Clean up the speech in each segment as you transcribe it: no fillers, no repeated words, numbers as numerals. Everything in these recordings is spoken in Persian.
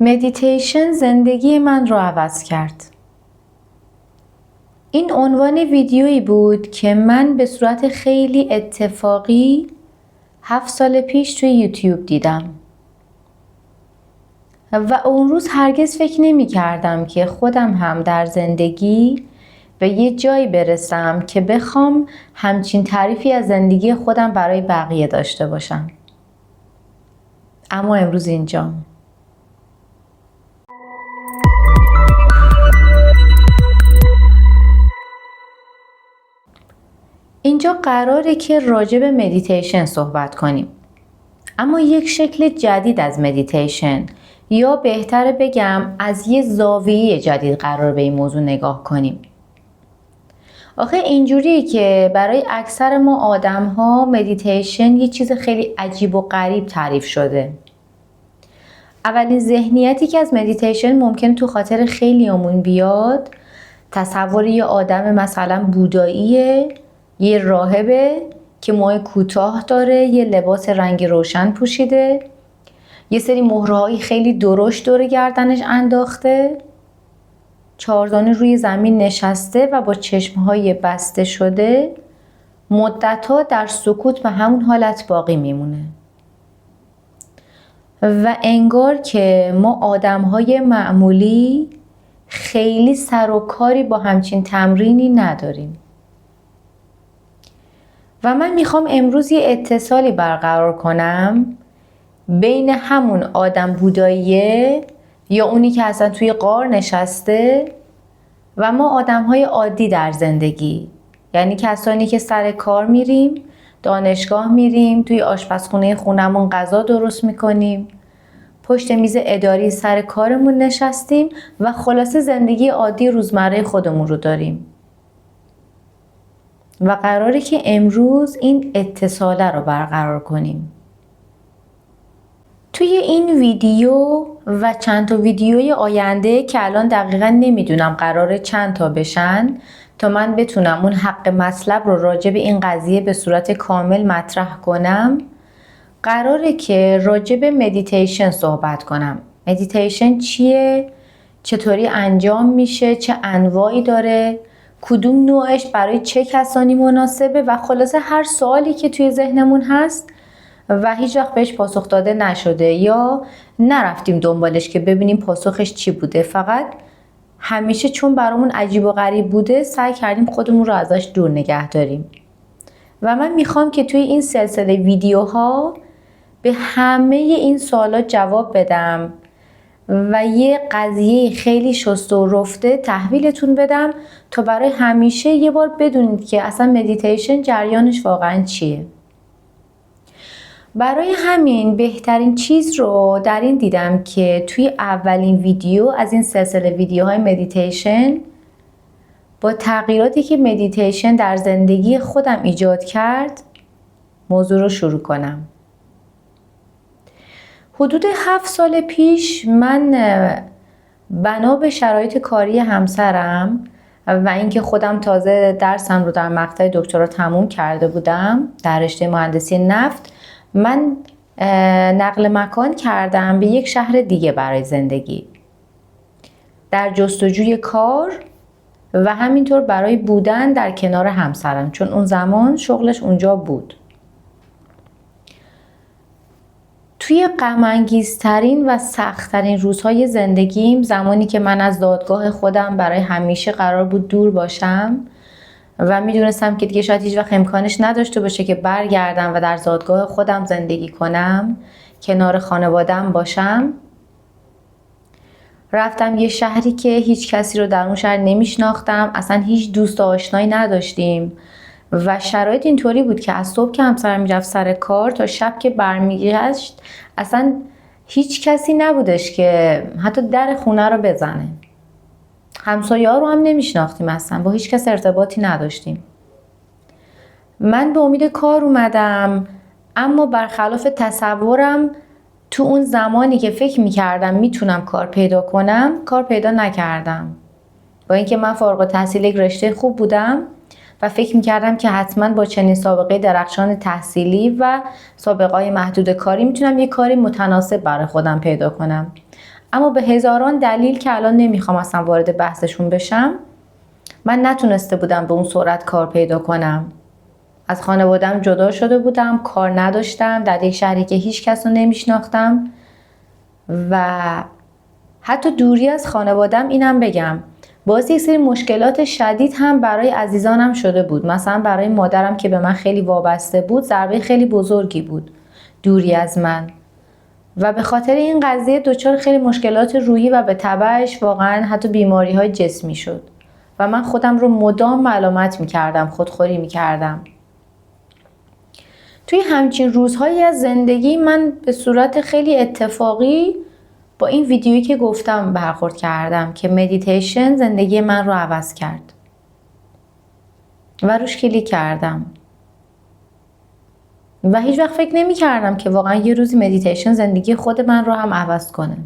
مدیتیشن زندگی من رو عوض کرد. این عنوان ویدیویی بود که من به صورت خیلی اتفاقی 7 سال پیش توی یوتیوب دیدم و اون روز هرگز فکر نمی کردم که خودم هم در زندگی به یه جایی برسم که بخوام همچین تعریفی از زندگی خودم برای بقیه داشته باشم. اما امروز اینجام. اینجا قراره که راجع به مدیتیشن صحبت کنیم. اما یک شکل جدید از مدیتیشن، یا بهتره بگم از یه زاویه جدید قرار به این موضوع نگاه کنیم. آخه اینجوریه که برای اکثر ما آدم ها مدیتیشن یه چیز خیلی عجیب و غریب تعریف شده. اولین ذهنیتی که از مدیتیشن ممکن تو خاطر خیلیامون بیاد، تصور یه آدم مثلا بوداییه، یه راهبه که موهای کوتاه داره، یه لباس رنگ روشن پوشیده، یه سری مهره‌های خیلی درشت دور گردنش انداخته، چهارزانو روی زمین نشسته و با چشمهای بسته شده مدت‌ها در سکوت به همون حالت باقی میمونه. و انگار که ما آدم‌های معمولی خیلی سر و کاری با همچین تمرینی نداریم. و من میخوام امروز یه اتصالی برقرار کنم بین همون آدم بوداییه یا اونی که اصلا توی غار نشسته و ما آدم‌های عادی در زندگی، یعنی کسانی که سر کار میریم، دانشگاه میریم، توی آشپزخونه خونمون غذا درست میکنیم، پشت میز اداری سر کارمون نشستیم و خلاصه زندگی عادی روزمره خودمون رو داریم. و قراره که امروز این اتصاله رو برقرار کنیم. توی این ویدیو و چند تا ویدیوی آینده که الان دقیقا نمیدونم قراره چند تا بشن تا من بتونم اون حق مطلب رو راجع به این قضیه به صورت کامل مطرح کنم، قراره که راجع به مدیتیشن صحبت کنم. مدیتیشن چیه؟ چطوری انجام میشه؟ چه انواعی داره؟ کدوم نوعش برای چه کسانی مناسبه؟ و خلاصه هر سوالی که توی ذهنمون هست و هیچ وقت بهش پاسخ داده نشده یا نرفتیم دنبالش که ببینیم پاسخش چی بوده، فقط همیشه چون برامون عجیب و غریب بوده سعی کردیم خودمون رو ازش دور نگه داریم. و من میخوام که توی این سلسله ویدیوها به همه این سوالات جواب بدم و یه قضیه خیلی شسته و رفته تحویلتون بدم تا برای همیشه یه بار بدونید که اصلا مدیتیشن جریانش واقعا چیه. برای همین بهترین چیز رو در این دیدم که توی اولین ویدیو از این سلسله ویدیوهای مدیتیشن با تغییراتی که مدیتیشن در زندگی خودم ایجاد کرد موضوع رو شروع کنم. حدود 7 سال پیش من بنا به شرایط کاری همسرم و اینکه خودم تازه درسم رو در مقطع دکترا تموم کرده بودم در رشته مهندسی نفت، من نقل مکان کردم به یک شهر دیگه برای زندگی، در جستجوی کار و همینطور برای بودن در کنار همسرم، چون اون زمان شغلش اونجا بود. توی غم‌انگیزترین و سخت‌ترین روزهای زندگیم، زمانی که من از دادگاه خودم برای همیشه قرار بود دور باشم و میدونستم که دیگه شاید هیچ وقت امکانش نداشته باشه که برگردم و در زادگاه خودم زندگی کنم، کنار خانواده‌ام باشم، رفتم یه شهری که هیچ کسی رو در اون شهر نمیشناختم، اصلا هیچ دوست و آشنایی نداشتیم و شرایط اینطوری بود که از صبح که همسرم میرفت سر کار تا شب که برمیگشت اصلا هیچ کسی نبودش که حتی در خونه رو بزنه. همسایه‌ها رو هم نمیشناختیم، اصلا با هیچ کس ارتباطی نداشتیم. من به امید کار اومدم، اما برخلاف تصورم تو اون زمانی که فکر میکردم میتونم کار پیدا کنم، کار پیدا نکردم. با اینکه من فارغ التحصیل یک رشته خوب بودم و فکر میکردم که حتما با چنین سابقه درخشان تحصیلی و سابقه‌های محدود کاری میتونم یه کاری متناسب برای خودم پیدا کنم. اما به هزاران دلیل که الان نمیخوام اصلا وارد بحثشون بشم، من نتونسته بودم به اون سرعت کار پیدا کنم. از خانوادم جدا شده بودم، کار نداشتم، در یک شهری که هیچ کس رو نمیشناختم و حتی دوری از خانوادم اینم بگم باعث یک سری مشکلات شدید هم برای عزیزانم شده بود. مثلا برای مادرم که به من خیلی وابسته بود ضربه خیلی بزرگی بود دوری از من و به خاطر این قضیه دچار خیلی مشکلات روحی و به تبعش واقعا حتی بیماری های جسمی شد و من خودم رو مدام ملامت میکردم، خودخوری میکردم. توی همچین روزهایی از زندگی من به صورت خیلی اتفاقی با این ویدیویی که گفتم برخورد کردم که مدیتیشن زندگی من رو عوض کرد و روش کلیک کردم و هیچ وقت فکر نمی کردم که واقعا یه روزی مدیتیشن زندگی خود من رو هم عوض کنه.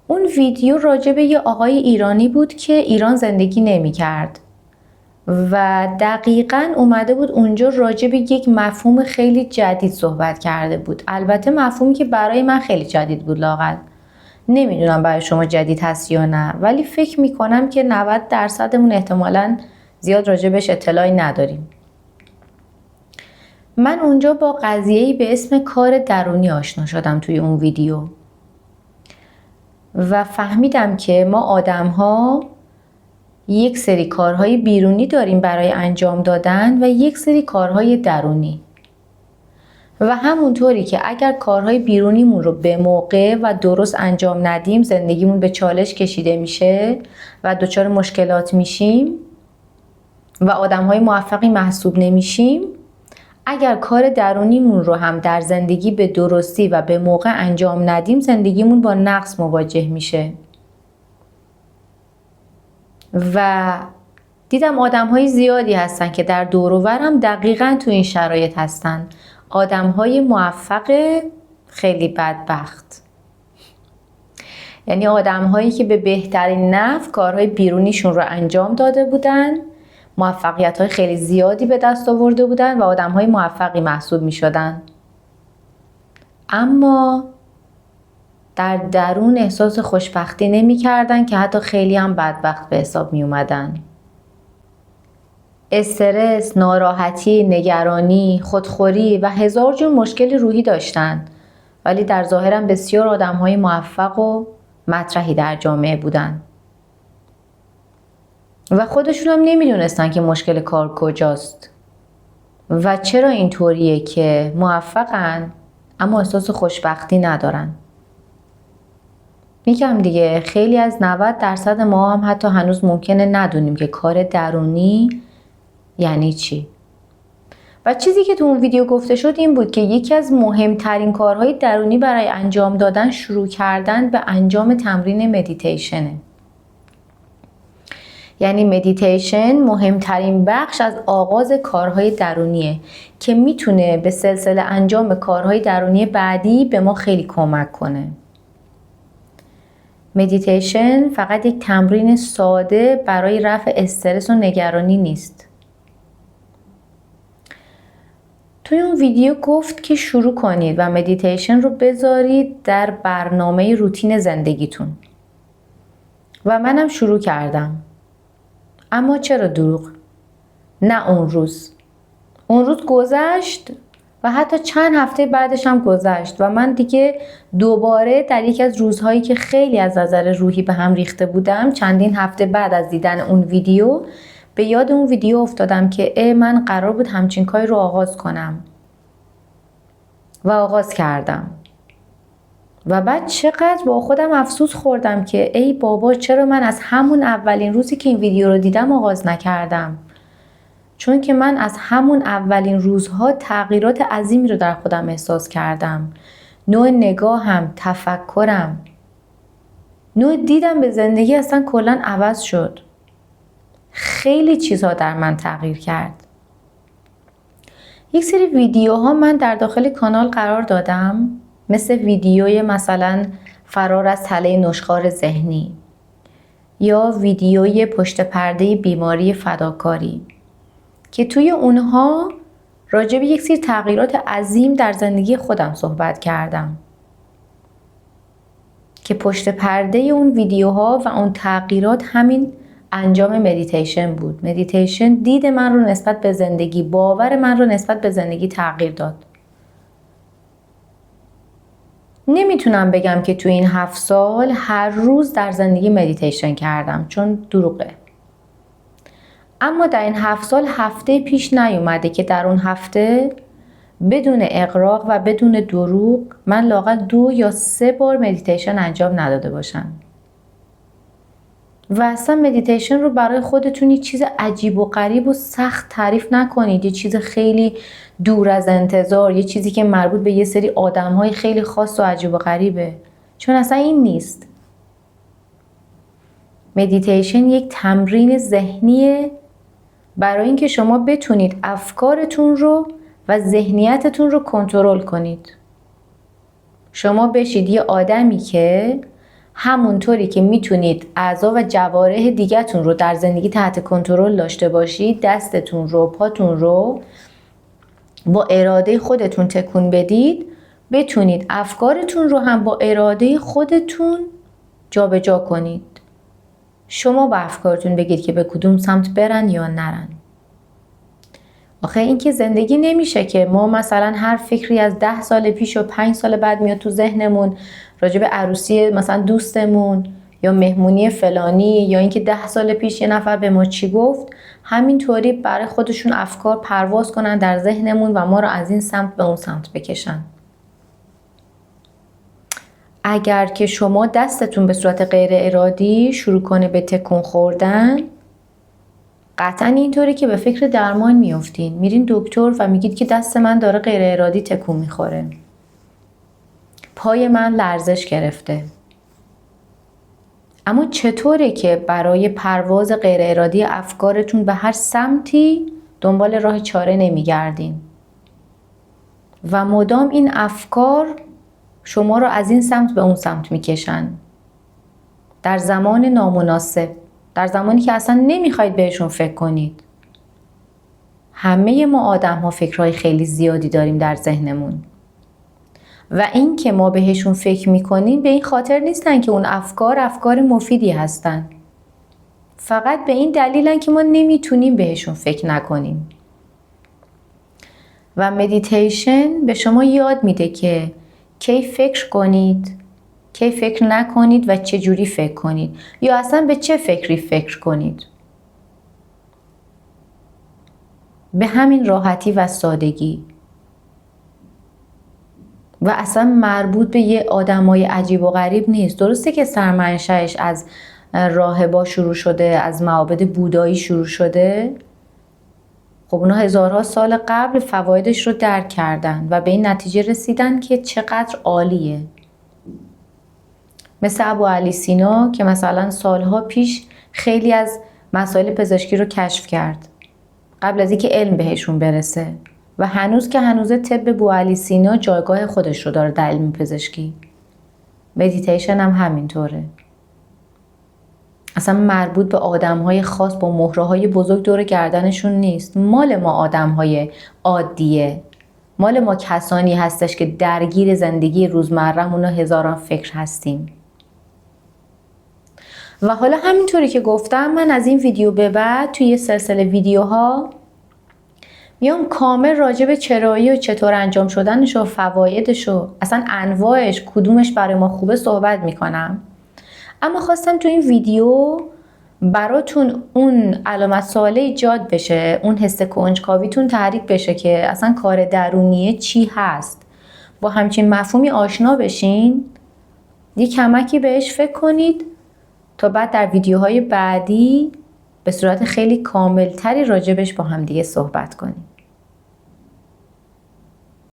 اون ویدیو راجع به یه آقای ایرانی بود که ایران زندگی نمی کرد و دقیقاً اومده بود اونجا راجع به یک مفهوم خیلی جدید صحبت کرده بود. البته مفهومی که برای من خیلی جدید بود لااقل. نمیدونم برای شما جدید هست یا نه، ولی فکر میکنم که 90%مون احتمالاً زیاد راجع بهش اطلاعی نداریم. من اونجا با قضیه‌ای به اسم کار درونی آشنا شدم توی اون ویدیو و فهمیدم که ما آدم‌ها یک سری کارهای بیرونی داریم برای انجام دادن و یک سری کارهای درونی و همونطوری که اگر کارهای بیرونیمون رو به موقع و درست انجام ندیم زندگیمون به چالش کشیده میشه و دچار مشکلات میشیم و آدمهای موفقی محسوب نمیشیم، اگر کار درونیمون رو هم در زندگی به درستی و به موقع انجام ندیم زندگیمون با نقص مواجه میشه. و دیدم آدم‌های زیادی هستن که در دور و برم دقیقاً تو این شرایط هستن. آدم‌های موفق خیلی بدبخت. یعنی آدم‌هایی که به بهترین نحو کارهای بیرونیشون رو انجام داده بودن، موفقیت‌های خیلی زیادی به دست آورده بودن و آدم‌های موفقی محسوب می‌شدن. اما در درون احساس خوشبختی نمی کردن که حتی خیلی هم بدبخت به حساب می اومدن. استرس، ناراحتی، نگرانی، خودخوری و هزار جور مشکل روحی داشتن ولی در ظاهرم بسیار آدم‌های موفق و مطرحی در جامعه بودن و خودشون هم نمیدونستن که مشکل کار کجاست و چرا اینطوریه که موفقن اما احساس خوشبختی ندارن. میگم دیگه خیلی از 90% ما هم حتی هنوز ممکنه ندونیم که کار درونی یعنی چی. و چیزی که تو اون ویدیو گفته شد این بود که یکی از مهمترین کارهای درونی برای انجام دادن شروع کردن به انجام تمرین مدیتیشنه. یعنی مدیتیشن مهمترین بخش از آغاز کارهای درونیه که میتونه به سلسله انجام کارهای درونی بعدی به ما خیلی کمک کنه. مدیتیشن فقط یک تمرین ساده برای رفع استرس و نگرانی نیست. توی اون ویدیو گفت که شروع کنید و مدیتیشن رو بذارید در برنامه روتین زندگیتون. و منم شروع کردم. اما چرا دروغ؟ نه اون روز گذشت و حتی چند هفته بعدش هم گذشت و من دیگه دوباره در یک از روزهایی که خیلی از نظر روحی به هم ریخته بودم چندین هفته بعد از دیدن اون ویدیو به یاد اون ویدیو افتادم که من قرار بود همچین کاری رو آغاز کنم و آغاز کردم و بعد چقدر با خودم افسوس خوردم که ای بابا چرا من از همون اولین روزی که این ویدیو رو دیدم آغاز نکردم. چون که من از همون اولین روزها تغییرات عظیمی رو در خودم احساس کردم. نوع نگاهم، تفکرم، نوع دیدم به زندگی اصلا کلاً عوض شد. خیلی چیزها در من تغییر کرد. یک سری ویدیوها من در داخل کانال قرار دادم، مثل ویدیوی مثلا فرار از تله نشخوار ذهنی یا ویدیوی پشت پرده بیماری فداکاری که توی اونها راجع به یک سری تغییرات عظیم در زندگی خودم صحبت کردم. که پشت پرده اون ویدیوها و اون تغییرات همین انجام مدیتیشن بود. مدیتیشن دید من رو نسبت به زندگی، باور من رو نسبت به زندگی تغییر داد. نمیتونم بگم که تو این 7 سال هر روز در زندگی مدیتیشن کردم، چون دروغه. اما در این 7 سال هفته پیش نیومده که در اون هفته بدون اغراق و بدون دروغ من لااقل 2 یا 3 بار مدیتیشن انجام نداده باشم. و اصلا مدیتیشن رو برای خودتون یه چیز عجیب و غریب و سخت تعریف نکنید. یه چیز خیلی دور از انتظار، یه چیزی که مربوط به یه سری آدم‌های خیلی خاص و عجیب و غریبه، چون اصلا این نیست. مدیتیشن یک تمرین ذهنیه برای اینکه شما بتونید افکارتون رو و ذهنیتتون رو کنترل کنید. شما بشید یه آدمی که همونطوری که میتونید اعضا و جوارح دیگه‌تون رو در زندگی تحت کنترل داشته باشید، دستتون رو، پاتون رو با اراده خودتون تکون بدید، بتونید افکارتون رو هم با اراده خودتون جابجا کنید. شما با افکارتون بگید که به کدوم سمت برن یا نرن. آخه این که زندگی نمیشه که ما مثلا هر فکری از 10 سال پیش و 5 سال بعد میاد تو ذهنمون راجع به عروسی مثلا دوستمون یا مهمونی فلانی، یا اینکه 10 سال پیش یه نفر به ما چی گفت، همینطوری برای خودشون افکار پرواز کنن در ذهنمون و ما رو از این سمت به اون سمت بکشن. اگر که شما دستتون به صورت غیر ارادی شروع کنه به تکون خوردن، قطعا اینطوری که به فکر درمان میافتین، میرین دکتر و میگید که دست من داره غیر ارادی تکون میخوره، پای من لرزش گرفته. اما چطوره که برای پرواز غیر ارادی افکارتون به هر سمتی دنبال راه چاره نمیگردین و مدام این افکار شما رو از این سمت به اون سمت میکشن در زمان نامناسب، در زمانی که اصلا نمیخواید بهشون فکر کنید. همه ما آدم ها فکرهای خیلی زیادی داریم در ذهنمون و این که ما بهشون فکر میکنیم به این خاطر نیستن که اون افکار مفیدی هستن، فقط به این دلیلن که ما نمیتونیم بهشون فکر نکنیم. و مدیتیشن به شما یاد میده که کی فکر کنید، کی فکر نکنید و چه جوری فکر کنید، یا اصلا به چه فکری فکر کنید. به همین راحتی و سادگی. و اصلا مربوط به یه آدمای عجیب و غریب نیست. درسته که سرمنشأش از راهبا شروع شده، از معابد بودایی شروع شده. خب اونا هزارها سال قبل فوایدش رو درک کردن و به این نتیجه رسیدن که چقدر عالیه. مثل ابوعلی سینا که مثلا سالها پیش خیلی از مسائل پزشکی رو کشف کرد قبل از اینکه علم بهشون برسه و هنوز که هنوز طب ابوعلی سینا جایگاه خودش رو داره در علم پزشکی. مدیتیشن هم همینطوره. اصلا مربوط به آدم‌های خاص با مهره‌های بزرگ دور گردنشون نیست. مال ما آدم‌های عادیه. مال ما کسانی هستش که درگیر زندگی روزمره‌مون و هزاران فکر هستیم. و حالا همینطوری که گفتم، من از این ویدیو به بعد توی یه سلسله ویدیوها میام کامل راجع به چرایی و چطور انجام شدنش و فوایدش و اصلا انواعش کدومش برای ما خوبه صحبت میکنم. اما خواستم تو این ویدیو براتون اون علامت سواله ایجاد بشه، اون حس کنجکاویتون تحریک بشه که اصلا کار درونیه چی هست. با همچین مفهومی آشنا بشین، یه کمکی بهش فکر کنید تا بعد در ویدیوهای بعدی به صورت خیلی کاملتری راجبش با هم دیگه صحبت کنیم.